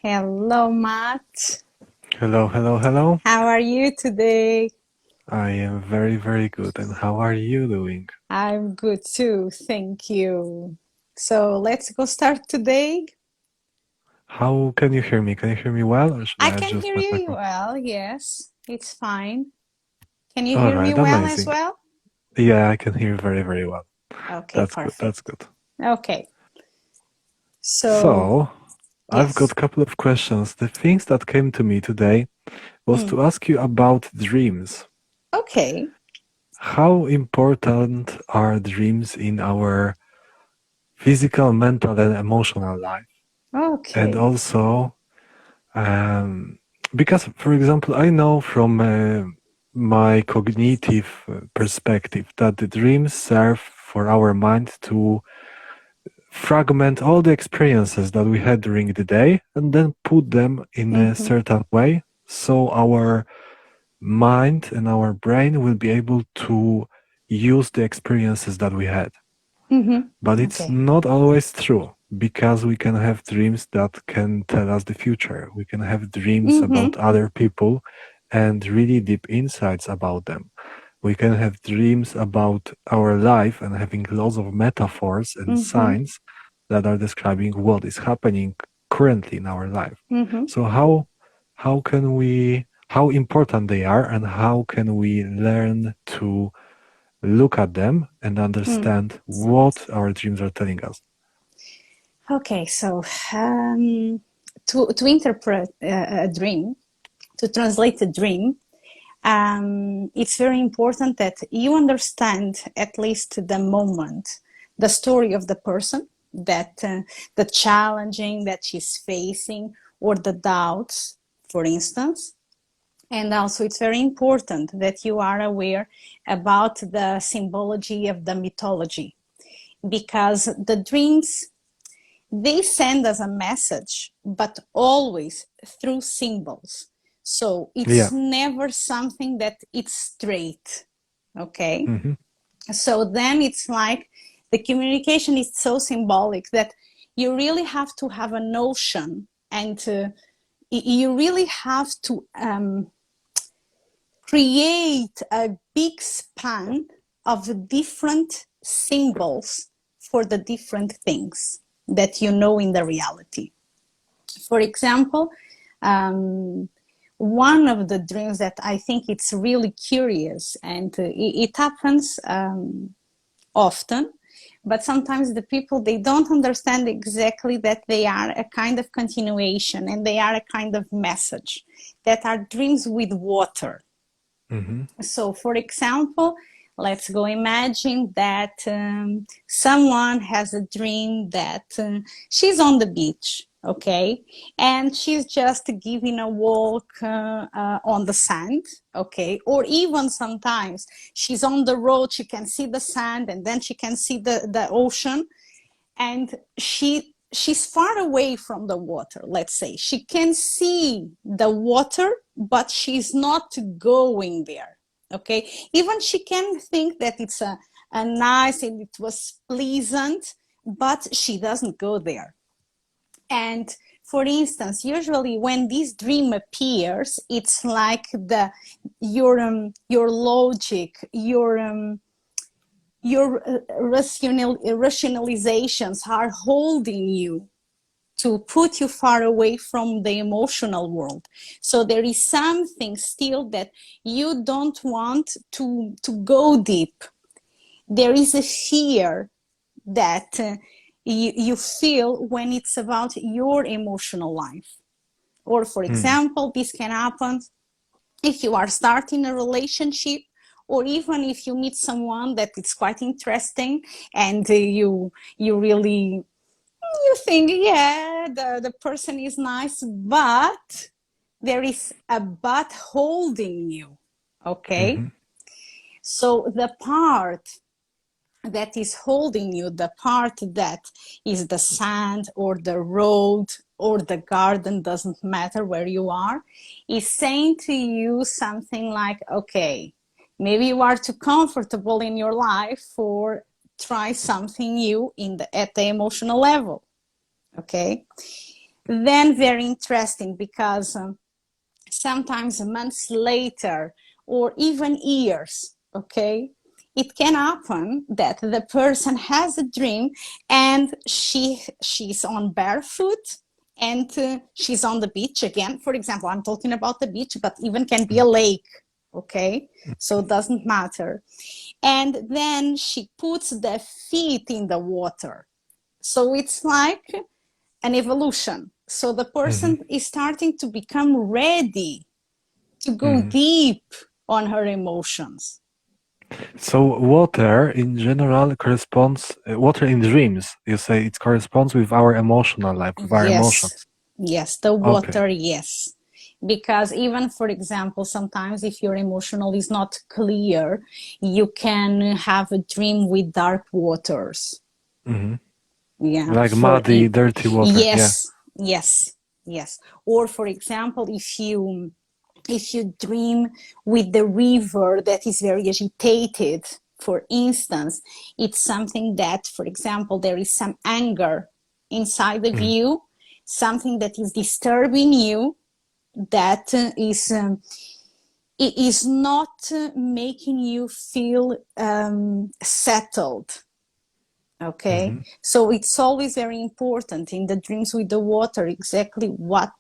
Hello, Matt. Hello, hello, hello. How are you today? I am very, very good. And how are you doing? I'm good too, thank you. So let's go start today. How can you hear me? Can you hear me well, or should I I can adjust hear my you microphone? well, yes, it's fine. Can you All hear me right, well as amazing. well? Yeah, I can hear you very, very well. Okay, That's good, that's perfect. good. Okay, so So, I've got yes. a couple of questions. The things that came to me today was Hmm. to ask you about dreams. Okay. How important are dreams in our physical, mental, and emotional life? And Okay. also, Um, because, for example, I know from my cognitive perspective that the dreams serve for our mind to fragment all the experiences that we had during the day and then put them in a Mm-hmm. certain way so our mind and our brain will be able to use the experiences that we had. But Mm-hmm. it's Okay. not always true because we can have dreams that can tell us the future. We can have dreams Mm-hmm. about other people and really deep insights about them. We can have dreams about our life and having lots of metaphors and Mm-hmm. signs that are describing what is happening currently in our life. Mm-hmm. So how important they are and how can we learn to look at them and Mm. understand what our dreams are telling us. Okay, so to interpret a dream, to translate a dream, it's very important that you understand at least the moment, the story of the person, that the challenging that she's facing, or the doubts, for instance. And also, it's very important that you are aware about the symbology of the mythology, because the dreams, they send us a message, but always through symbols. So it's Yeah. never something that it's straight. Okay. Hmm. So then it's like the communication is so symbolic that you really have to have a notion, and you really have to create a big span of different symbols for the different things that you know in the reality. For example, um, one of the dreams that I think it's really curious, and it happens often, but sometimes the people, they don't understand exactly that they are a kind of continuation and they are a kind of message, that are dreams with water. Hmm. So, for example, let's go imagine that someone has a dream that she's on the beach, okay, and she's just giving a walk on the sand, okay, or even sometimes she's on the road, she can see the sand and then she can see the ocean, and she's far away from the water. Let's say she can see the water, but she's not going there. Okay, even she can think that it's a nice and it was pleasant, but she doesn't go there. And for instance, usually when this dream appears, it's like the your logic, your rationalizations are holding you to put you far away from the emotional world. So there is something still that you don't want to go deep. There is a fear that you feel when it's about your emotional life. Or, for Mm. example, this can happen if you are starting a relationship, or even if you meet someone that it's quite interesting, and you really, you think, yeah, the person is nice, but there is a but holding you. Okay, Hmm. so the part that is holding you, the part that is the sand or the road or the garden, doesn't matter where you are, is saying to you something like, okay, maybe you are too comfortable in your life for try something new at the emotional level. Okay, Then very interesting, because sometimes months later or even years, okay, it can happen that the person has a dream and she's on barefoot, and she's on the beach again. For example, I'm talking about the beach, but even can be a lake, okay, so it doesn't matter. And then she puts the feet in the water, so it's like an evolution. So the Hmm. person is starting to become ready to go Hmm. deep on her emotions. So water in general corresponds, water in dreams, you say it corresponds with our emotional life, with our Yes, emotions. yes, the Okay. water, yes. Because even, for example, sometimes if your emotional is not clear, you can have a dream with dark waters. Hmm. Yeah, Like muddy, dirty water. Yeah. yes, yes, yes. Or for example, if you dream with the river that is very agitated, for instance, it's something that, for example, there is some anger inside of Mm. you, something that is disturbing you, that it is not making you feel settled. Okay, Hmm. so it's always very important in the dreams with the water exactly what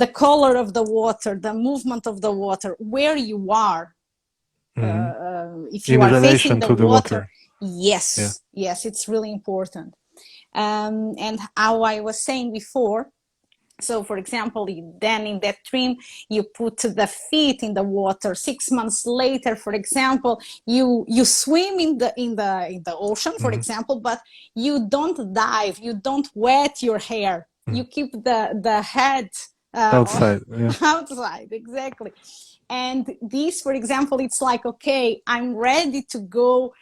the color of the water, the movement of the water, where you are. Hmm. If you In are facing relation the to the water, water. Yeah. yes, yes, it's really important. And how I was saying before, so for example, then in that dream, you put the feet in the water. 6 months later, for example, you swim in the ocean, for Hmm. example, but you don't dive, you don't wet your hair, Hmm. you keep the head Outside. Yeah. outside, exactly. And this, for example, it's like, okay, I'm ready to go,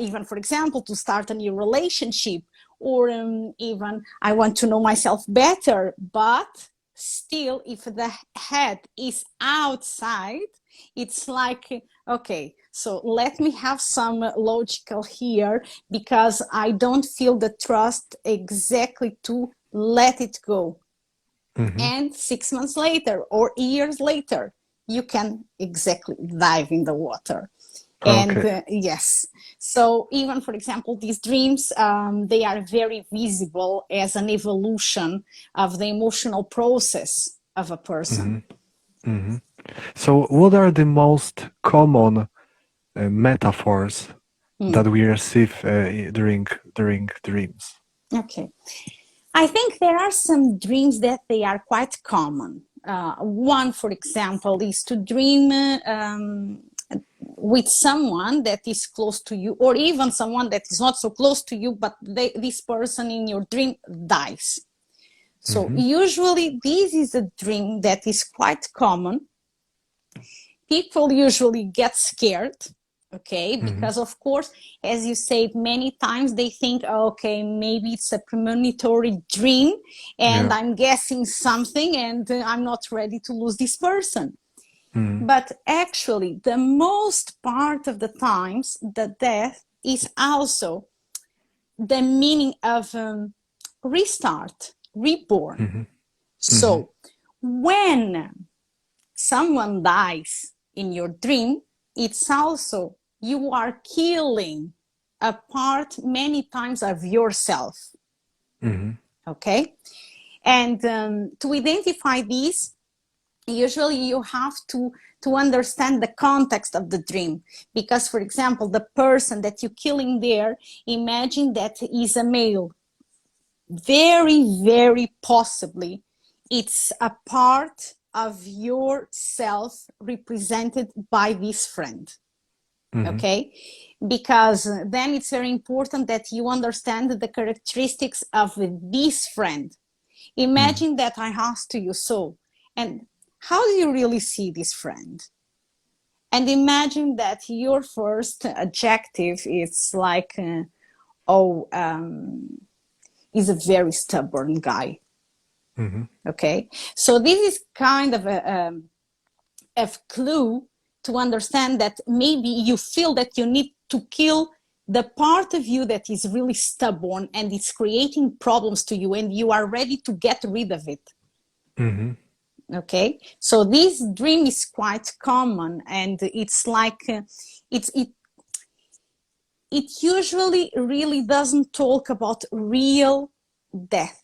even for example, to start a new relationship, or even I want to know myself better. But still, if the head is outside, it's like, okay, so let me have some logical here, because I don't feel the trust exactly to let it go. Hmm. And 6 months later or years later, you can exactly dive in the water. And Okay. yes, so even for example, these dreams, they are very visible as an evolution of the emotional process of a person. Hmm. Hmm. So, what are the most common metaphors that Hmm. we receive during dreams? Okay, I think there are some dreams that they are quite common. One, for example, is to dream with someone that is close to you, or even someone that is not so close to you, but this person in your dream dies. So Hmm. usually this is a dream that is quite common. People usually get scared, okay, Hmm. because of course, as you said many times, they think, okay, maybe it's a premonitory dream and Yeah. I'm guessing something, and I'm not ready to lose this person. Hmm. But actually, the most part of the times, the death is also the meaning of restart, reborn. Hmm. Hmm. So when someone dies in your dream, it's also you are killing a part many times of yourself. Hmm. Okay. And to identify these, usually you have to understand the context of the dream, because for example, the person that you're killing there, imagine that is a male, very possibly it's a part of yourself represented by this friend. Hmm. Okay, because then it's very important that you understand the characteristics of this friend. Hmm. Imagine that I asked you, so, and how do you really see this friend? And imagine that your first adjective is like, oh, he's a very stubborn guy. Hmm. Okay, so this is kind of a clue to understand that maybe you feel that you need to kill the part of you that is really stubborn and it's creating problems to you, and you are ready to get rid of it. Mm-hmm. Okay, so this dream is quite common, and it's like it usually really doesn't talk about real death.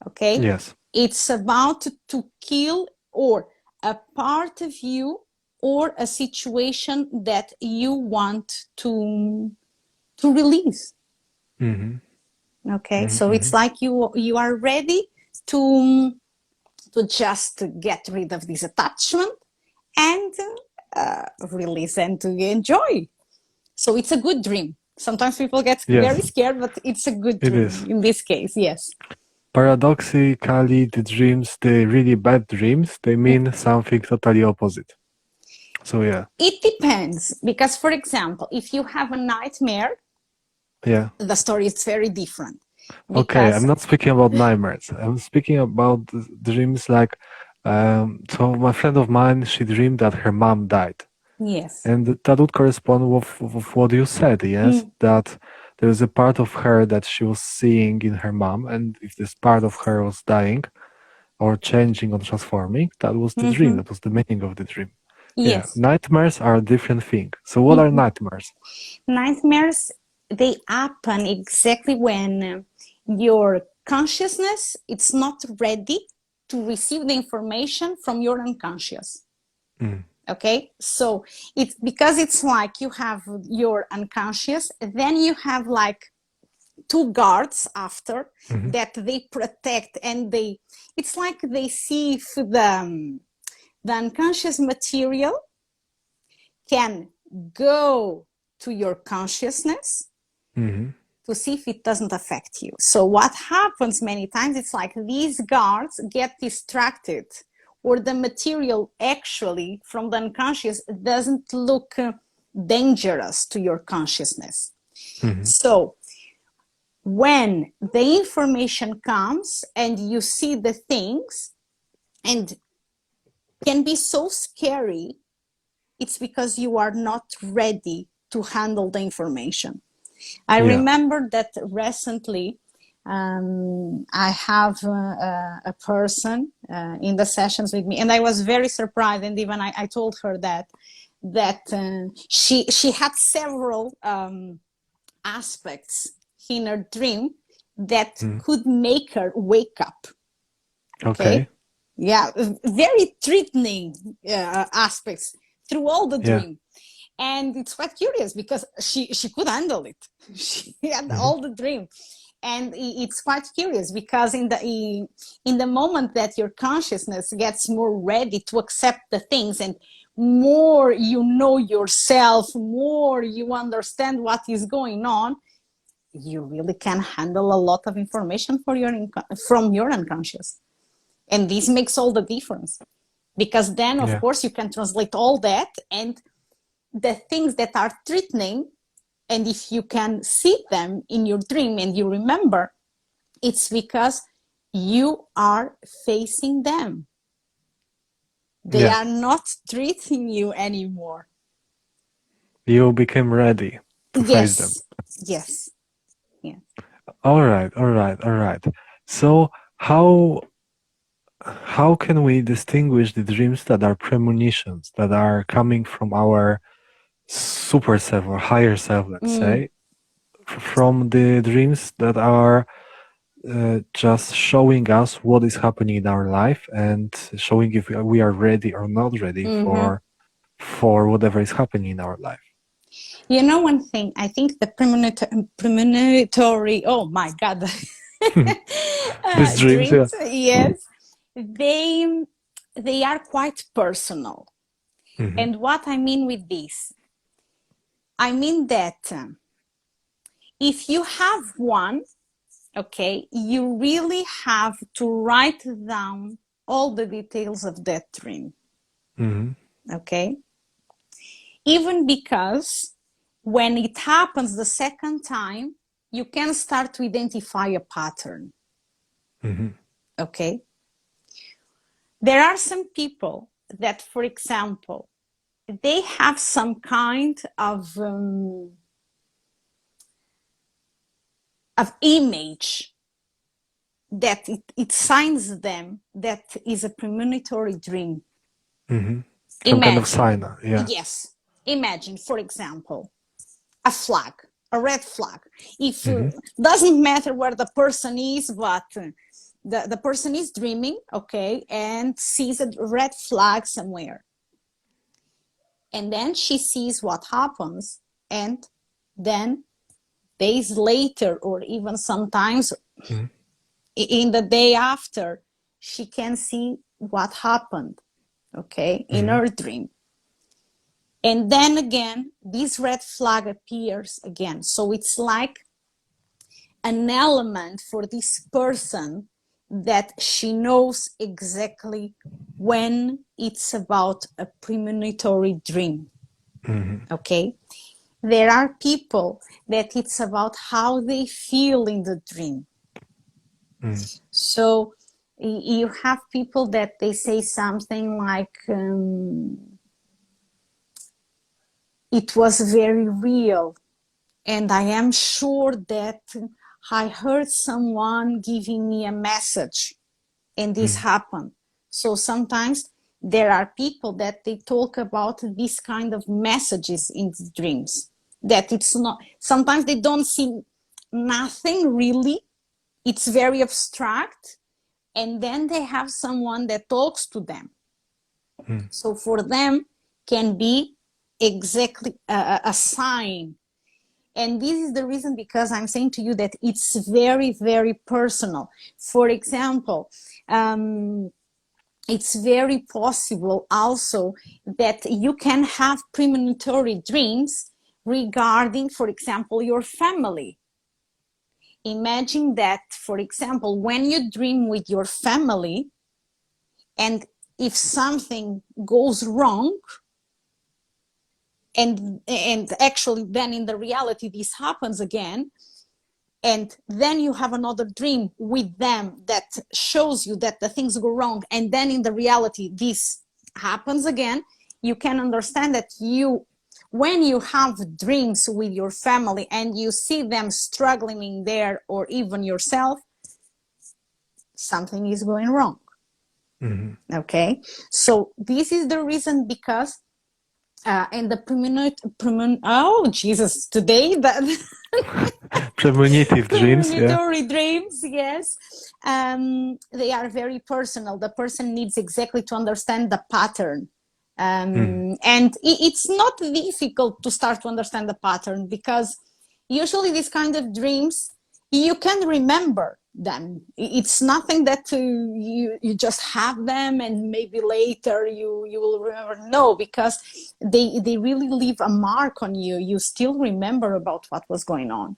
Okay, Yes. it's about to kill or a part of you or a situation that you want to release. Mm-hmm. Okay, so Mm-hmm. it's like you are ready to just get rid of this attachment and release and to enjoy. So it's a good dream. Sometimes people get very Yes, scared, but it's a good it dream is. in this case. Yes. Paradoxically, the dreams, the really bad dreams, they mean something totally opposite. So yeah, It depends because, for example, if you have a nightmare, yeah. the story is very different Okay, I'm because not speaking about nightmares. I'm speaking about dreams like, so my friend of mine, she dreamed that her mom died. yes. And that would correspond with what you said, yes? Mm, That there is a part of her that she was seeing in her mom, and if this part of her was dying or changing or transforming, that was the dream. mhm. That was the meaning of the dream. Yeah, Yes. nightmares are a different thing. So what are Mhm. nightmares? Nightmares, they happen exactly when your consciousness it's not ready to receive the information from your unconscious. Mm, Okay, so it's because it's like you have your unconscious, then you have like two guards after mhm, that they protect, and they it's like they see if the unconscious material can go to your consciousness mhm, to see if it doesn't affect you. So what happens many times, it's like these guards get distracted, or the material actually from the unconscious doesn't look dangerous to your consciousness. mhm. So when the information comes and you see the things and can be so scary, it's because you are not ready to handle the information. I Yeah. remember that recently I have a person in the sessions with me, and I was very surprised. And even I told her that she had several aspects in her dream that Mm. could make her wake up. Okay. Okay, yeah, very threatening aspects through all the Yeah. dream, and it's quite curious because she could handle it. She had Mhm. all the dream, and it's quite curious because in the moment that your consciousness gets more ready to accept the things, and more you know yourself, more you understand what is going on, you really can handle a lot of information from your unconscious, and this makes all the difference because then of Yeah. course you can translate all that, and the things that are threatening, and if you can see them in your dream and you remember, it's because you are facing them. They Yeah. are not threatening you anymore. You became ready to face them. Yes, yes, yeah. All right. All right. All right. So how can we distinguish the dreams that are premonitions, that are coming from our super self or higher self, let's Mm, say, from the dreams that are just showing us what is happening in our life and showing if we are ready or not ready mm-hmm. for whatever is happening in our life. You know, one thing, I think the premonitory, oh my God, These dreams, yeah. dreams, yes, they, they are quite personal. Hmm. And what I mean with this, I mean that if you have one, okay, you really have to write down all the details of that dream, Hmm. okay? Even because when it happens the second time, you can start to identify a pattern, Hmm. okay? There are some people that, for example, they have some kind of of image that it signs them that is a premonitory dream. Mm-hmm. Some kind of Imagine, sign, yeah. yes, imagine, for example, a flag, a red flag. If Mm-hmm. doesn't matter where the person is, but the person is dreaming, okay, and sees a red flag somewhere. And then she sees what happens, and then days later, or even sometimes Mm-hmm. in the day after, she can see what happened, okay, in Mm-hmm. her dream. And then again, this red flag appears again. So it's like an element for this person that she knows exactly when it's about a premonitory dream. Mm-hmm. Okay? There are people that it's about how they feel in the dream. Mm-hmm. So you have people that they say something like, it was very real, and I am sure that I heard someone giving me a message, and this happened. So sometimes there are people that they talk about this kind of messages in the dreams, that it's not, sometimes they don't see nothing really, it's very abstract, and then they have someone that talks to them. Mm-hmm. So for them can be exactly a sign. And this is the reason, because I'm saying to you that it's very, very personal. For example, it's very possible also that you can have premonitory dreams regarding, for example, your family. Imagine that, for example, when you dream with your family, and if something goes wrong, and actually then in the reality this happens again, and then you have another dream with them that shows you that the things go wrong, and then in the reality this happens again, you can understand that when you have dreams with your family and you see them struggling in there, or even yourself, something is going wrong. Mm-hmm. Okay, so this is the reason, because and the oh Jesus, today that Premonitive dreams, yeah. premonitory dreams, yes, they are very personal. The person needs exactly to understand the pattern, Mm. and it's not difficult to start to understand the pattern, because usually these kind of dreams you can remember them. It's nothing that you just have them and maybe later you will remember. No, because they really leave a mark on you. You still remember about what was going on.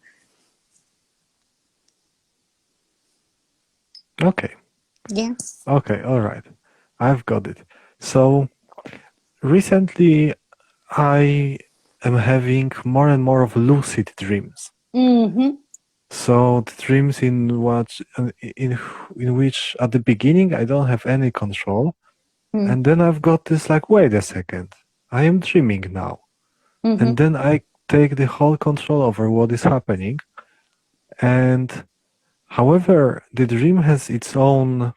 Okay. Yeah. Okay, all right. I've got it. So recently I am having more and more of lucid dreams. Mm-hmm. So the dreams in which at the beginning I don't have any control, and then I've got this like, wait a second, I am dreaming now, Mm-hmm. and then I take the whole control over what is happening, and however the dream has its own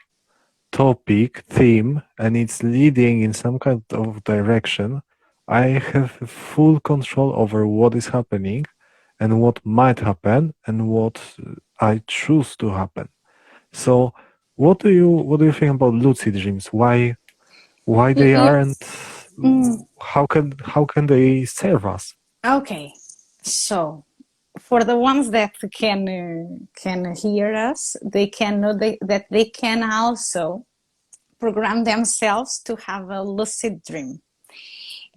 topic, theme, and it's leading in some kind of direction, I have full control over what is happening and what might happen and what I choose to happen. So, what do you think about lucid dreams? Why they are, and how can they serve us? Okay, so for the ones that can hear us, they can know that they can also program themselves to have a lucid dream.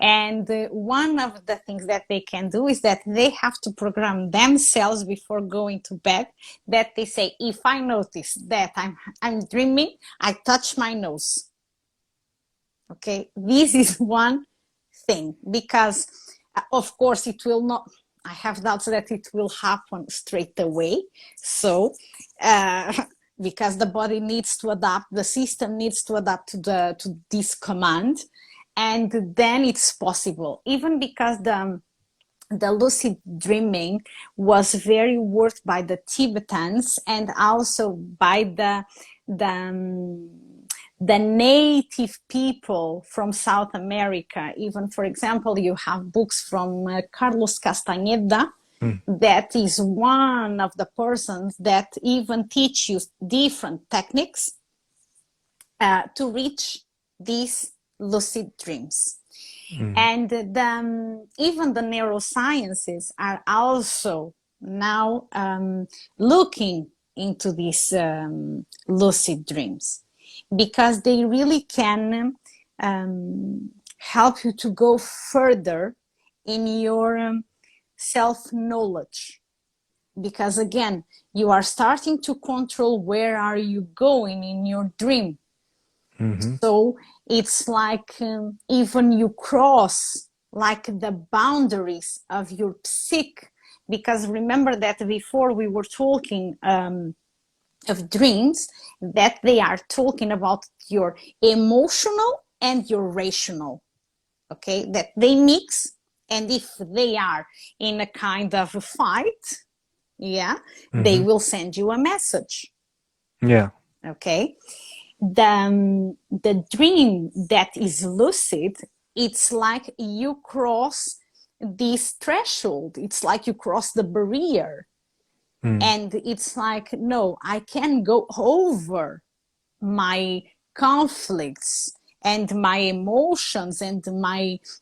And one of the things that they can do is that they have to program themselves before going to bed, that they say, if I notice that I'm dreaming, I touch my nose. Okay, this is one thing, because of course it will not, I have doubts that it will happen straight away. So because the body needs to adapt, the system needs to adapt to this command, and then it's possible, even because the lucid dreaming was very worked by the Tibetans and also by the native people from South America. Even, for example, you have books from Carlos Castaneda, Mm. that is one of the persons that even teach you different techniques to reach these lucid dreams. Mm. And even the neurosciences are also now looking into these lucid dreams, because they really can help you to go further in your self-knowledge. Because again, you are starting to control where are you going in your dream. Mm-hmm. So it's like even you cross like the boundaries of your psyche, because remember that before we were talking of dreams, that they are talking about your emotional and your rational, okay, that they mix. And if they are in a kind of a fight, yeah, they Mm-hmm. will send you a message, Yeah. okay. The dream that is lucid, it's like you cross this threshold, it's like you cross the barrier. Mm. And it's like, no, I can go over my conflicts and my emotions and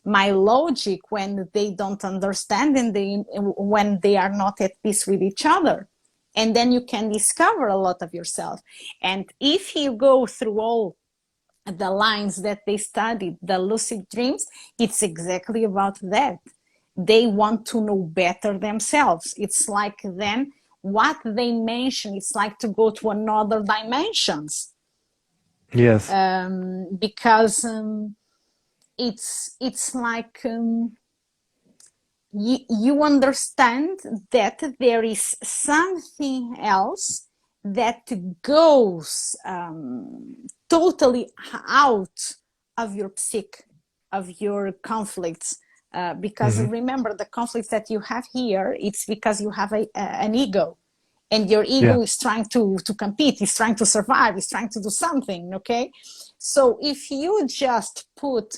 my logic when they don't understand, and when they are not at peace with each other. And then you can discover a lot of yourself. And if you go through all the lines that they studied, the lucid dreams, it's exactly about that. They want to know better themselves. It's like then what they mention, it's like to go to another dimensions. Yes. Because it's like you understand that there is something else that goes totally out of your psyche, of your conflicts. Because Mm-hmm. remember, the conflicts that you have here, it's because you have an ego, and your Yeah. ego is trying to compete, is trying to survive, is trying to do something, okay. So if you just put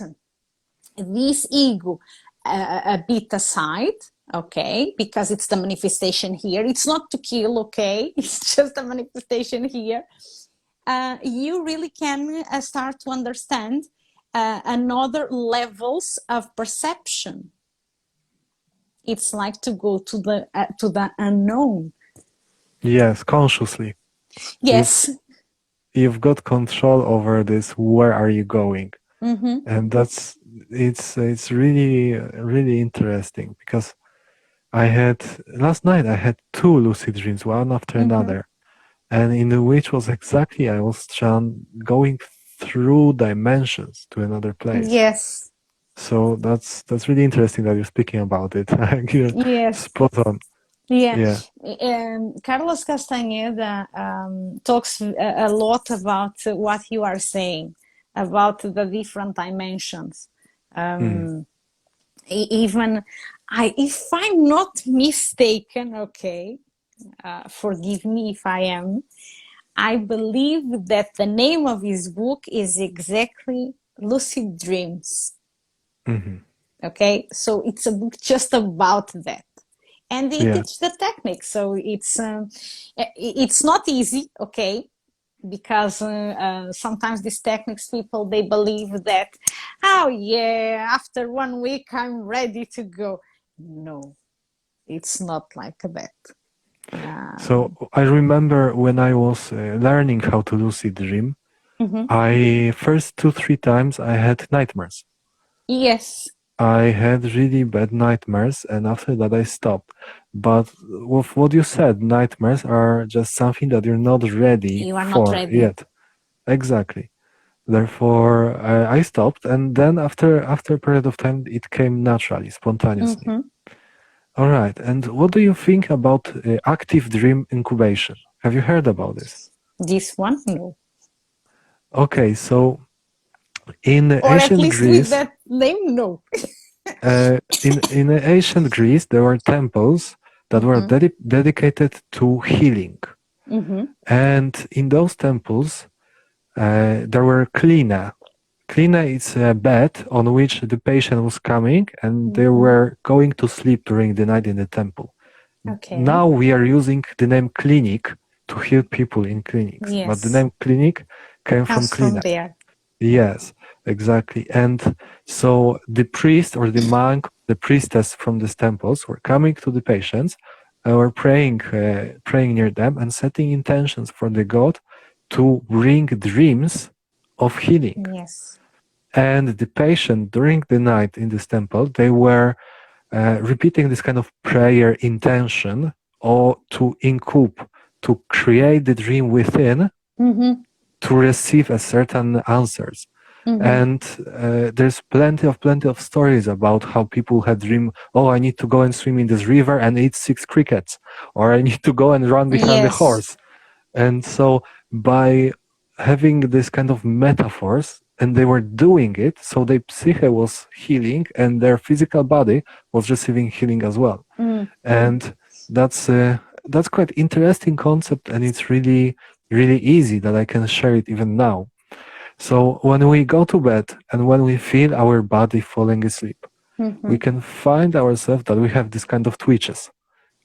this ego a bit aside, okay, because it's the manifestation here, it's not to kill, okay, it's just a manifestation here, you really can start to understand another levels of perception. It's like to go to the unknown. Yes. Consciously. Yes. It's you've got control over this. Where are you going? Mm-hmm. And it's really really interesting, because I had last night I had two lucid dreams, one after Mm-hmm. another, and in which was exactly I was going through dimensions to another place. Yes. So that's really interesting that you're speaking about it. You're Yes. spot on. Yeah. Yeah. Carlos Castaneda talks a lot about what you are saying about the different dimensions. Mm. Even if I'm not mistaken, okay, forgive me if I am, I believe that the name of his book is exactly Lucid Dreams. Hmm. Okay, so it's a book just about that, and they Yeah. teach the technique. So it's not easy, okay, because sometimes these techniques people they believe that, oh yeah, after 1 week I'm ready to go. No, it's not like that. So I remember when I was learning how to lucid dream, Mhm. I first 2 3 times I had nightmares. Yes, I had really bad nightmares, and after that I stopped. But with what you said, nightmares are just something that you're not ready you are not for ready. yet. Exactly. Therefore, I stopped, and then after a period of time, it came naturally, spontaneously. Hmm. All right. And what do you think about active dream incubation? Have you heard about this? This one, no, Okay, so in or at ancient least with Greece, that name, no. In ancient Greece, there were temples that were Mm-hmm. dedicated to healing, Mm-hmm. and in those temples, there were klina. Klina is a bed on which the patient was coming, and they Mm-hmm. were going to sleep during the night in the temple. Okay. Now we are using the name clinic to heal people in clinics, but the Yes. name clinic came from Comes from klina. there. Yes, exactly. And so the priest or the monk, the priestess from these temples were coming to the patients, were praying near them and setting intentions for the god to bring dreams of healing. Yes. And the patient during the night in this temple, they were repeating this kind of prayer intention or to inculp, to create the dream within Mm-hmm. to receive a certain answers. Mm-hmm. And there's plenty of stories about how people had dream, oh, I need to go and swim in this river and eat 6 crickets, or I need to go and run behind the Yes. horse. And so by having this kind of metaphors, and they were doing it, so their psyche was healing and their physical body was receiving healing as well. Mm. And that's quite interesting concept, and it's really easy that I can share it even now. So when we go to bed and when we feel our body falling asleep, Mm-hmm. we can find ourselves that we have this kind of twitches.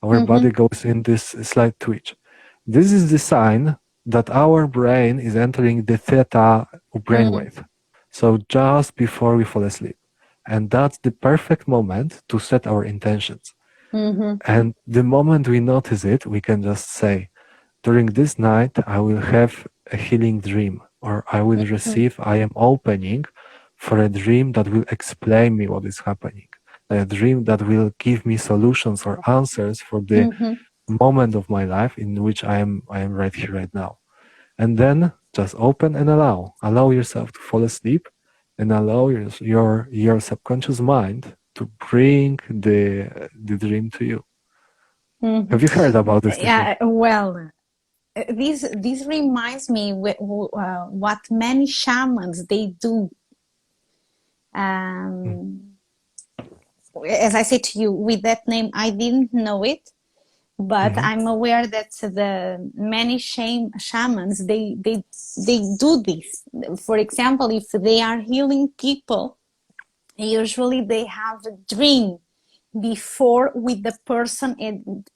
Our Mm-hmm. body goes in this slight twitch. This is the sign that our brain is entering the theta Mm. brainwave. So just before we fall asleep. And that's the perfect moment to set our intentions. Mm-hmm. And the moment we notice it, we can just say, during this night, I will have a healing dream, or I will receive, I am opening for a dream that will explain me what is happening, a dream that will give me solutions or answers for the Mm-hmm. moment of my life in which I am right here, right now. And then just open and allow yourself to fall asleep, and allow your subconscious mind to bring the dream to you. Mm-hmm. Have you heard about this Yeah. technique? Well, this reminds me what many shamans they do. Mm, As I said to you, with that name, I didn't know it, but mhm, I'm aware that the many shamans they do this. For example, if they are healing people, usually they have a dream before with the person and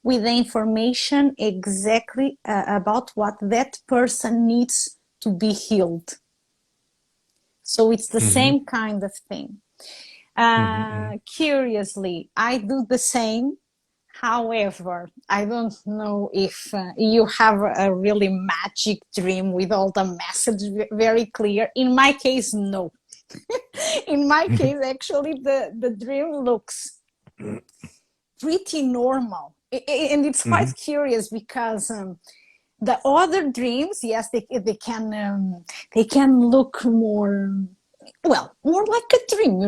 with the information exactly about what that person needs to be healed. So it's the mhm, same kind of thing. mhm, Curiously, I do the same. However, I don't know if you have a really magic dream with all the message very clear. In my case, no. In my mhm, case, actually, the dream looks pretty normal. And it's quite mhm, curious because the other dreams, yes, they can look more, well, more like a dream,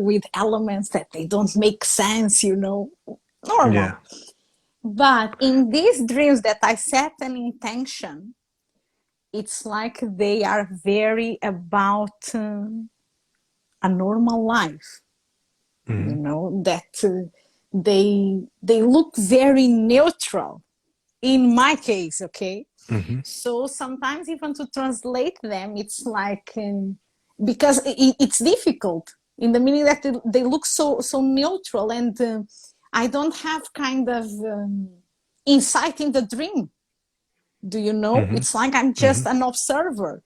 with elements that they don't make sense, normal. yeah. But in these dreams that I set an intention, it's like they are very about a normal life, Mhm, that they look very neutral in my case, okay? mhm, So sometimes even to translate them, it's like because it's difficult in the meaning that they look so neutral, and I don't have kind of insight in the dream. Do you know? mhm, It's like I'm just mhm, an observer.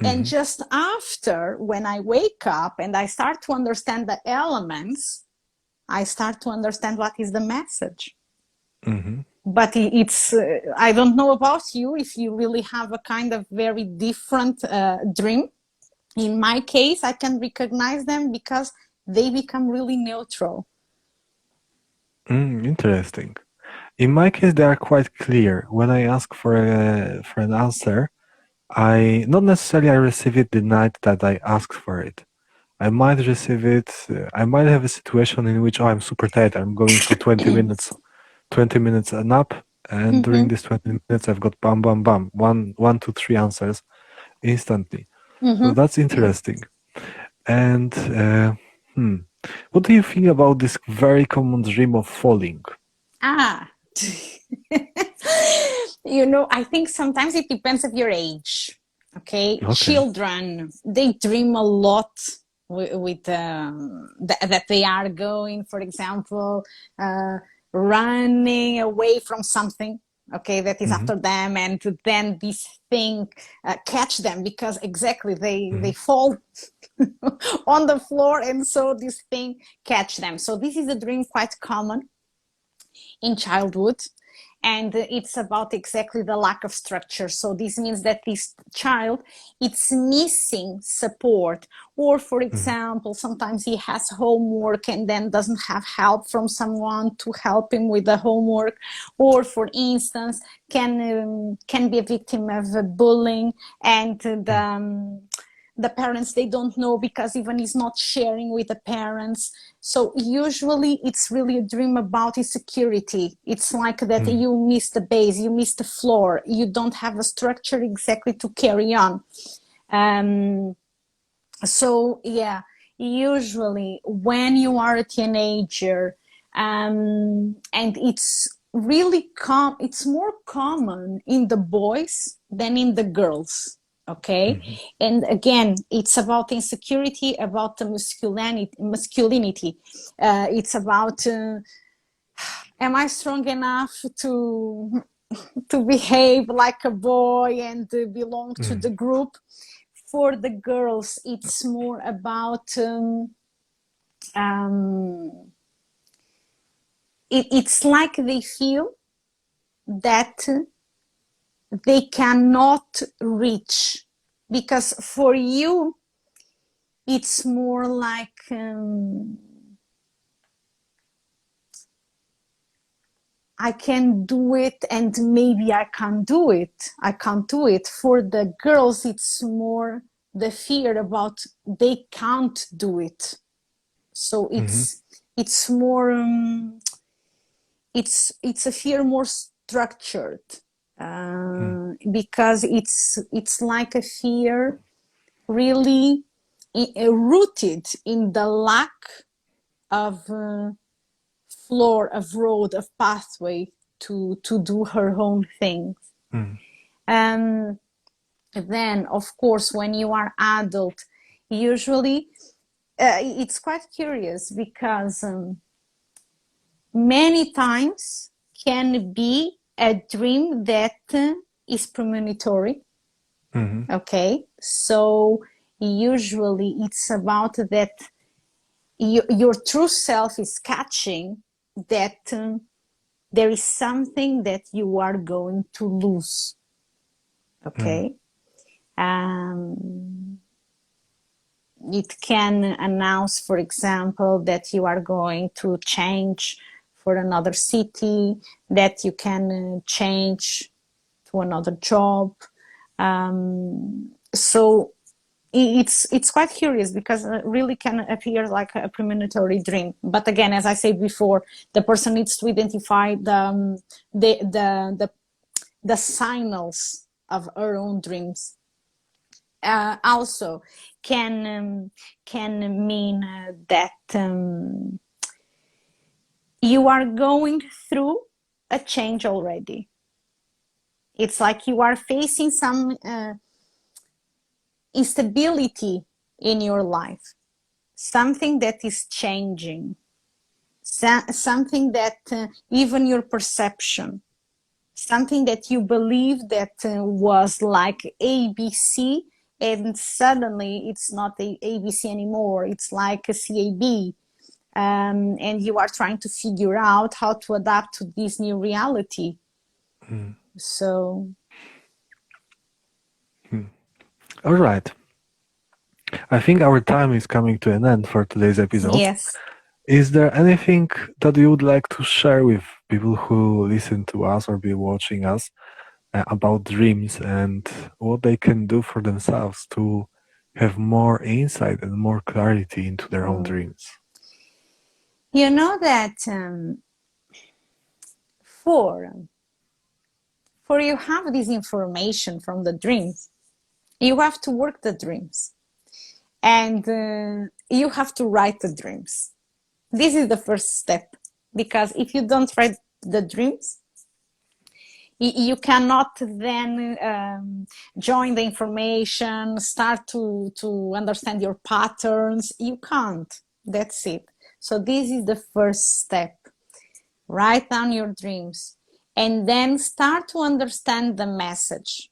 And mhm, just after, when I wake up and I start to understand the elements, I start to understand what is the message. mhm. But it's I don't know about you, if you really have a kind of very different dream. In my case, I can recognize them because they become really neutral. Interesting. In my case, they are quite clear. When I ask for an answer, I not necessarily I receive it the night that I asked for it. I might receive it. I might have a situation in which, oh, I'm super tired. I'm going for 20 minutes a nap, and during Mm-hmm. these 20 minutes, I've got bam, bam, bam, one, two, three answers instantly. So Mm-hmm. that's interesting. And Hmm. What do you think about this very common dream of falling? Ah, you know, I think sometimes it depends of your age. Okay, Okay. children, they dream a lot with that they are going, for example, uh, running away from something. Okay, that is Hmm. after them, and then this thing catch them because exactly they Hmm. fall on the floor, and so this thing catch them. So this is a dream quite common in childhood, and it's about exactly the lack of structure. So this means that this child, it's missing support, or for Hmm. example, sometimes he has homework and then doesn't have help from someone to help him with the homework, or for instance can be a victim of bullying, and the parents, they don't know because even he's not sharing with the parents. So usually it's really a dream about insecurity. It's like that Hmm. you miss the base, you miss the floor, you don't have a structure exactly to carry on. um, so yeah, usually when you are a teenager, and it's more common in the boys than in the girls. Okay, Hmm. and again, it's about insecurity, about the masculinity. It's about am I strong enough to behave like a boy and belong to Hmm. the group? For the girls, it's more about um, it's like they feel that they cannot reach, because for you it's more like I can do it and maybe I can't do it. I can't do it. For the girls, it's more the fear about they can't do it. So Hmm. it's more it's a fear more structured, because it's like a fear really rooted in the lack of floor, of road, of pathway to do her own things. Hmm. And then, of course, when you are adult, usually it's quite curious because many times can be a dream that is premonitory. Hmm. Okay, so usually it's about that your true self is catching that there is something that you are going to lose. Hmm. Okay, it can announce, for example, that you are going to change for another city, that you can change to another job. So it's quite curious because it really can appear like a premonitory dream. But again, as I said before, the person needs to identify the the the, the signals of her own dreams. Also can mean that you are going through a change already. It's like you are facing some instability in your life, something that is changing, something that even your perception, something that you believe that was like ABC, and suddenly it's not a ABC anymore, it's like a CAB. And you are trying to figure out how to adapt to this new reality. Hmm. So All right. I think our time is coming to an end for today's episode. yes. Is there anything that you would like to share with people who listen to us or be watching us about dreams and what they can do for themselves to have more insight and more clarity into their own Mm. dreams? You know that for for you have this information from the dreams, you have to work the dreams. and you have to write the dreams. This is the first step, because if you don't write the dreams, you cannot then join the information, start to understand your patterns. You can't. That's it. So this is the first step. Write down your dreams and then start to understand the message.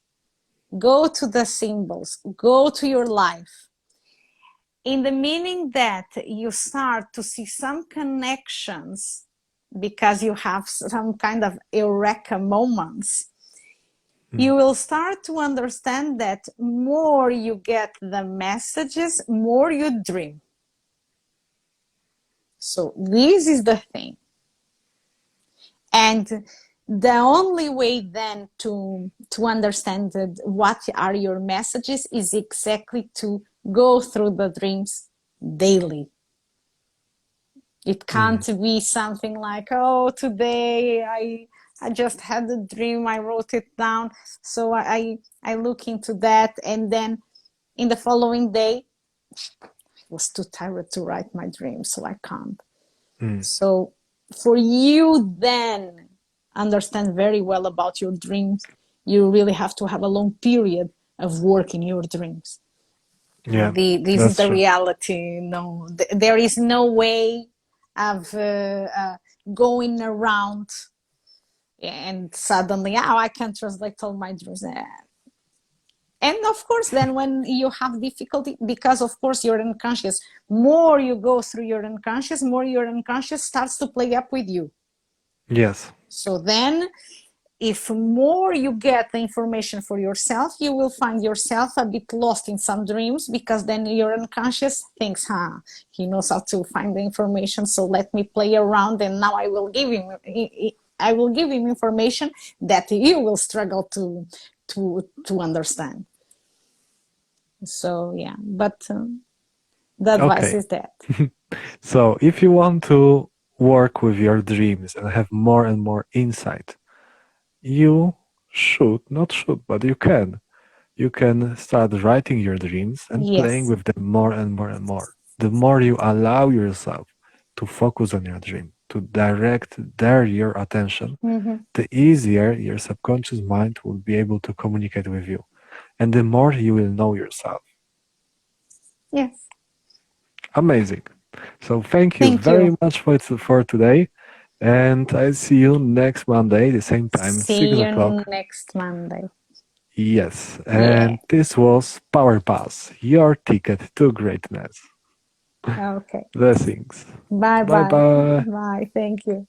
Go to the symbols, go to your life. In the meaning that you start to see some connections because you have some kind of eureka moments, you will start to understand that more you get the messages, more you dream. So this is the thing. And the only way then to understand what are your messages is exactly to go through the dreams daily. It can't be something like, oh, today I just had a dream, I wrote it down, so I look into that, and then in the following day I was too tired to write my dream, so I can't. So for you then understand very well about your dreams, you really have to have a long period of work in your dreams. Yeah, This is that's the true. reality. No, there is no way of going around and suddenly, oh, I can translate all my dreams. And of course, then when you have difficulty, because of course you're unconscious, more you go through your unconscious, more your unconscious starts to play up with you. Yes. So then, if more you get the information for yourself, you will find yourself a bit lost in some dreams, because then your unconscious thinks, he knows how to find the information, so let me play around, and now I will give him information that you will struggle to understand. So yeah, but the advice Okay. is that. So if you want to work with your dreams and have more and more insight, you but you can. You can start writing your dreams and playing Yes. with them more and more and more. The more you allow yourself to focus on your dream, to direct there your attention, the easier your subconscious mind will be able to communicate with you. And the more you will know yourself. Yes. Amazing. So thank you Thank very you. much for today. And I'll see you next Monday, the same time, 6 See you o'clock. next Monday. Yes. Yeah. And this was PowerPass, your ticket to greatness. Okay. Blessings. Bye Bye bye. bye. Bye. Thank you.